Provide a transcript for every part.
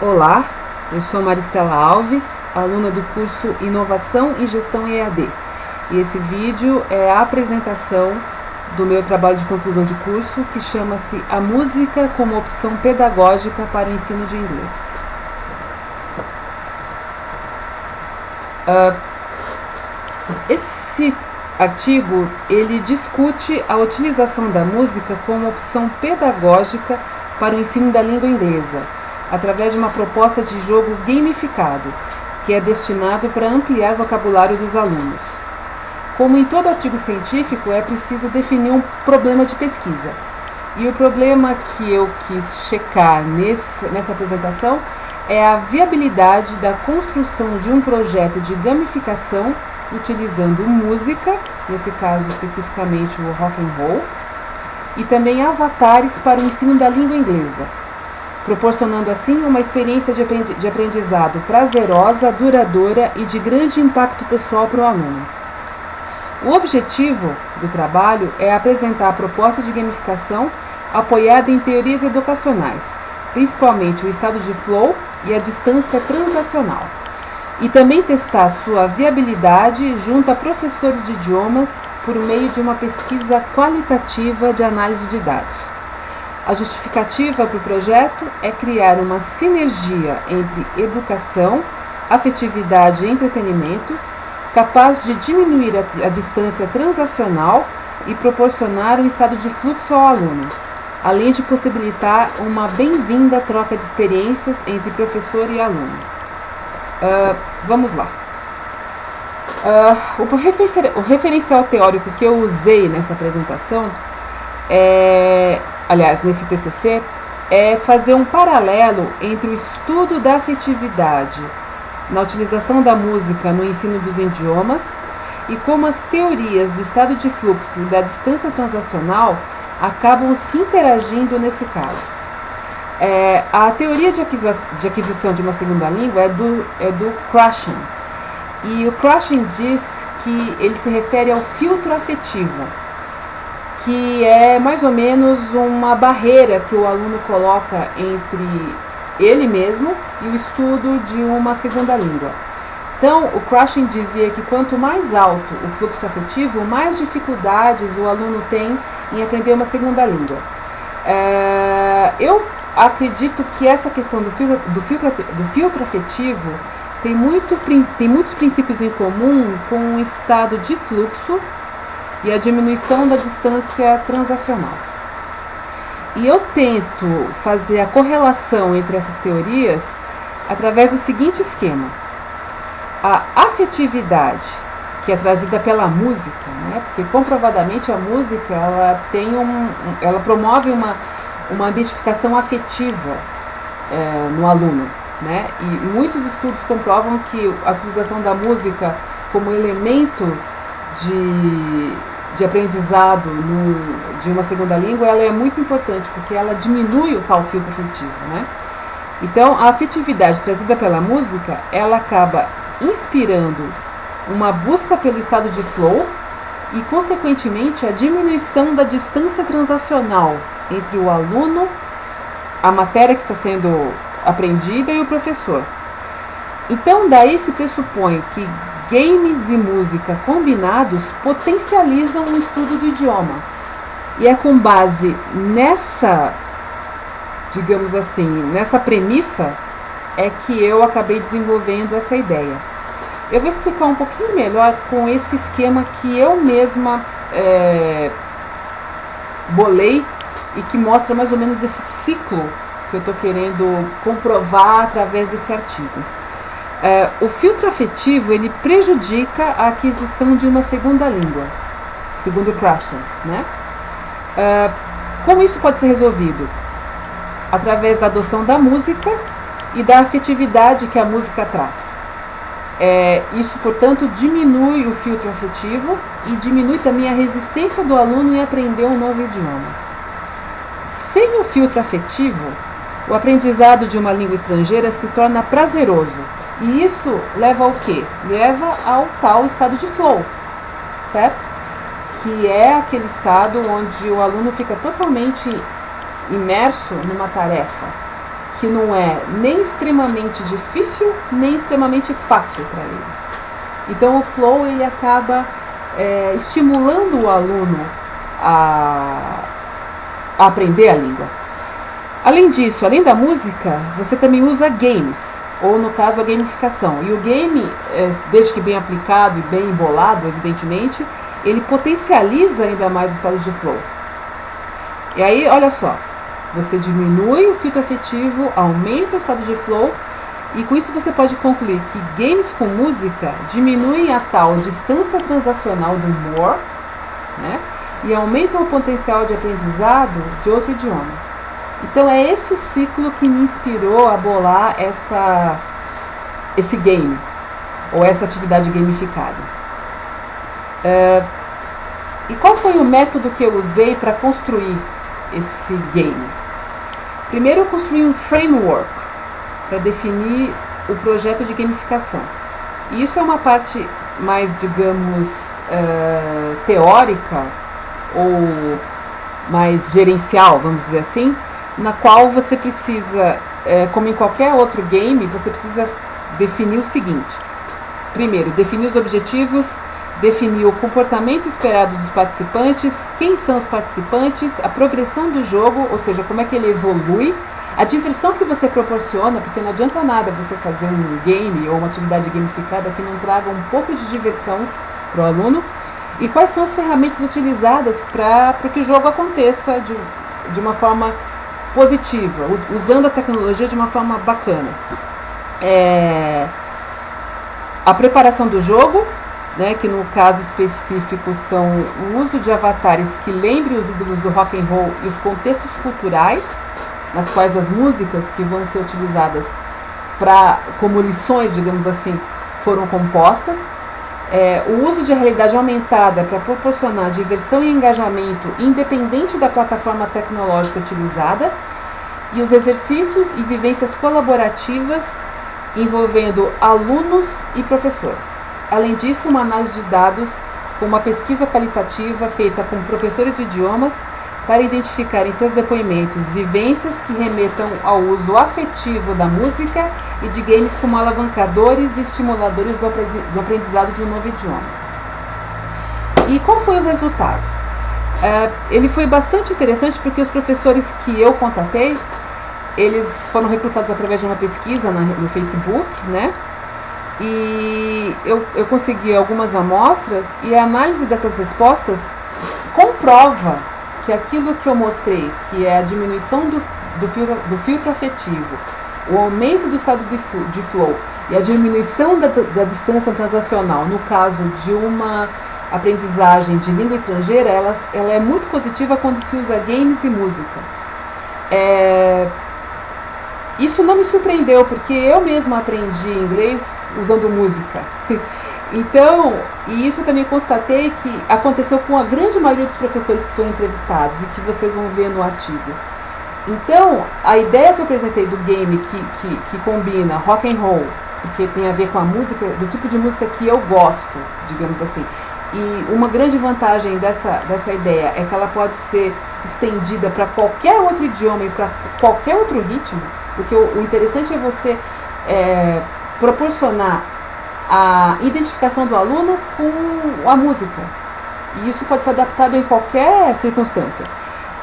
Olá, eu sou Maristela Alves, aluna do curso Inovação e Gestão EAD. E esse vídeo é a apresentação do meu trabalho de conclusão de curso, que chama-se A Música como Opção Pedagógica para o Ensino de Inglês. Esse artigo, ele discute a utilização da música como opção pedagógica para o ensino da língua inglesa, através de uma proposta de jogo gamificado, que é destinado para ampliar o vocabulário dos alunos. Como em todo artigo científico, é preciso definir um problema de pesquisa. E o problema que eu quis checar nessa apresentação é a viabilidade da construção de um projeto de gamificação utilizando música, nesse caso especificamente o rock and roll, e também avatares para o ensino da língua inglesa, proporcionando assim uma experiência de aprendizado prazerosa, duradoura e de grande impacto pessoal para o aluno. O objetivo do trabalho é apresentar a proposta de gamificação apoiada em teorias educacionais, principalmente o estado de flow e a distância transacional, e também testar sua viabilidade junto a professores de idiomas por meio de uma pesquisa qualitativa de análise de dados. A justificativa para o projeto é criar uma sinergia entre educação, afetividade e entretenimento, capaz de diminuir a distância transacional e proporcionar um estado de fluxo ao aluno, além de possibilitar uma bem-vinda troca de experiências entre professor e aluno. Vamos lá. O referencial teórico que eu usei nessa apresentação, nesse TCC, é fazer um paralelo entre o estudo da afetividade na utilização da música no ensino dos idiomas e como as teorias do estado de fluxo e da distância transacional acabam se interagindo nesse caso. A teoria de aquisição de uma segunda língua é do Krashen, e o Krashen diz que ele se refere ao filtro afetivo, que é mais ou menos uma barreira que o aluno coloca entre ele mesmo e o estudo de uma segunda língua. Então, o Krashen dizia que quanto mais alto o fluxo afetivo, mais dificuldades o aluno tem em aprender uma segunda língua. Eu acredito que essa questão do filtro afetivo tem muitos princípios em comum com o estado de fluxo e a diminuição da distância transacional. E eu tento fazer a correlação entre essas teorias através do seguinte esquema. A afetividade, que é trazida pela música, né? Porque comprovadamente a música ela promove uma identificação afetiva no aluno, né? E muitos estudos comprovam que a utilização da música como elemento de aprendizado de uma segunda língua, ela é muito importante, porque ela diminui o tal filtro afetivo, né? Então, a afetividade trazida pela música, ela acaba inspirando uma busca pelo estado de flow e, consequentemente, a diminuição da distância transacional entre o aluno, a matéria que está sendo aprendida e o professor. Então, daí se pressupõe que games e música combinados potencializam o estudo do idioma. E é com base nessa, digamos assim, nessa premissa, é que eu acabei desenvolvendo essa ideia. Eu vou explicar um pouquinho melhor com esse esquema que eu mesma bolei e que mostra mais ou menos esse ciclo que eu estou querendo comprovar através desse artigo. O filtro afetivo, ele prejudica a aquisição de uma segunda língua, segundo Krashen, né? Como isso pode ser resolvido? Através da adoção da música e da afetividade que a música traz. Isso, portanto, diminui o filtro afetivo e diminui também a resistência do aluno em aprender um novo idioma. Sem o filtro afetivo, o aprendizado de uma língua estrangeira se torna prazeroso. E isso leva ao quê? Leva ao tal estado de flow, certo? Que é aquele estado onde o aluno fica totalmente imerso numa tarefa, que não é nem extremamente difícil, nem extremamente fácil para ele. Então o Flow ele acaba estimulando o aluno a aprender a língua. Além disso, além da música, você também usa games, ou no caso a gamificação. E o game, desde que bem aplicado e bem embolado, evidentemente, ele potencializa ainda mais o estado de flow. E aí, olha só, você diminui o filtro afetivo, aumenta o estado de flow, e com isso você pode concluir que games com música diminuem a tal distância transacional do humor, né, e aumentam o potencial de aprendizado de outro idioma. Então é esse o ciclo que me inspirou a bolar esse game, ou essa atividade gamificada. E qual foi o método que eu usei para construir esse game? Primeiro eu construí um framework para definir o projeto de gamificação. E isso é uma parte mais, digamos, teórica ou mais gerencial, vamos dizer assim, na qual você precisa, como em qualquer outro game, você precisa definir o seguinte. Primeiro, definir os objetivos, definir o comportamento esperado dos participantes, quem são os participantes, a progressão do jogo, ou seja, como é que ele evolui, a diversão que você proporciona, porque não adianta nada você fazer um game ou uma atividade gamificada que não traga um pouco de diversão para o aluno, e quais são as ferramentas utilizadas para que o jogo aconteça de uma forma positiva, usando a tecnologia de uma forma bacana. A preparação do jogo, né, que no caso específico são o uso de avatares que lembrem os ídolos do rock and roll e os contextos culturais, nas quais as músicas que vão ser utilizadas como lições, digamos assim, foram compostas. O uso de realidade aumentada para proporcionar diversão e engajamento independente da plataforma tecnológica utilizada, e os exercícios e vivências colaborativas envolvendo alunos e professores. Além disso, uma análise de dados com uma pesquisa qualitativa feita com professores de idiomas para identificar em seus depoimentos vivências que remetam ao uso afetivo da música e de games como alavancadores e estimuladores do aprendizado de um novo idioma. E qual foi o resultado? Ele foi bastante interessante porque os professores que eu contatei, eles foram recrutados através de uma pesquisa no Facebook, né? E eu consegui algumas amostras e a análise dessas respostas comprova que aquilo que eu mostrei, que é a diminuição do filtro afetivo, o aumento do estado de flow e a diminuição da distância transacional, no caso de uma aprendizagem de língua estrangeira, ela é muito positiva quando se usa games e música. Isso não me surpreendeu, porque eu mesma aprendi inglês usando música. Então, e isso eu também constatei que aconteceu com a grande maioria dos professores que foram entrevistados e que vocês vão ver no artigo. Então, a ideia que eu apresentei do game que combina rock and roll, porque tem a ver com a música, do tipo de música que eu gosto, digamos assim. E uma grande vantagem dessa ideia é que ela pode ser estendida para qualquer outro idioma e para qualquer outro ritmo, porque o interessante é você proporcionar a identificação do aluno com a música. E isso pode ser adaptado em qualquer circunstância.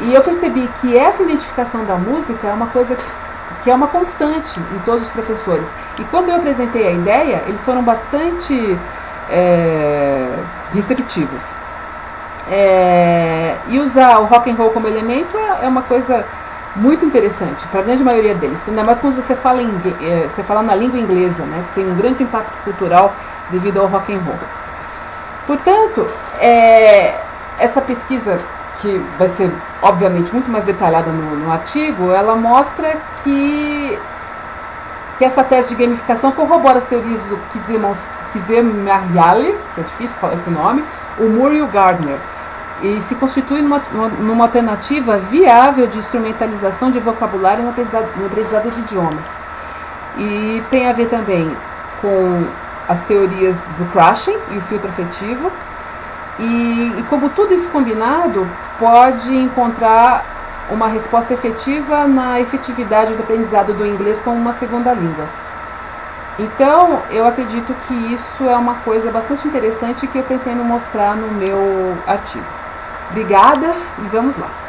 E eu percebi que essa identificação da música é uma coisa que é uma constante em todos os professores. E quando eu apresentei a ideia, eles foram bastante receptivos. E usar o rock and roll como elemento é uma coisa muito interessante para a grande maioria deles, ainda mais quando você fala você fala na língua inglesa, né, que tem um grande impacto cultural devido ao rock and roll. Portanto, essa pesquisa, que vai ser obviamente muito mais detalhada no artigo, ela mostra que essa tese de gamificação corrobora as teorias do Csikszentmihalyi, que é difícil falar esse nome, o Moore e o Gardner, e se constitui numa alternativa viável de instrumentalização de vocabulário no aprendizado de idiomas. E tem a ver também com as teorias do Crashing e o filtro afetivo, e como tudo isso combinado pode encontrar uma resposta efetiva na efetividade do aprendizado do inglês como uma segunda língua. Então, eu acredito que isso é uma coisa bastante interessante que eu pretendo mostrar no meu artigo. Obrigada e vamos lá!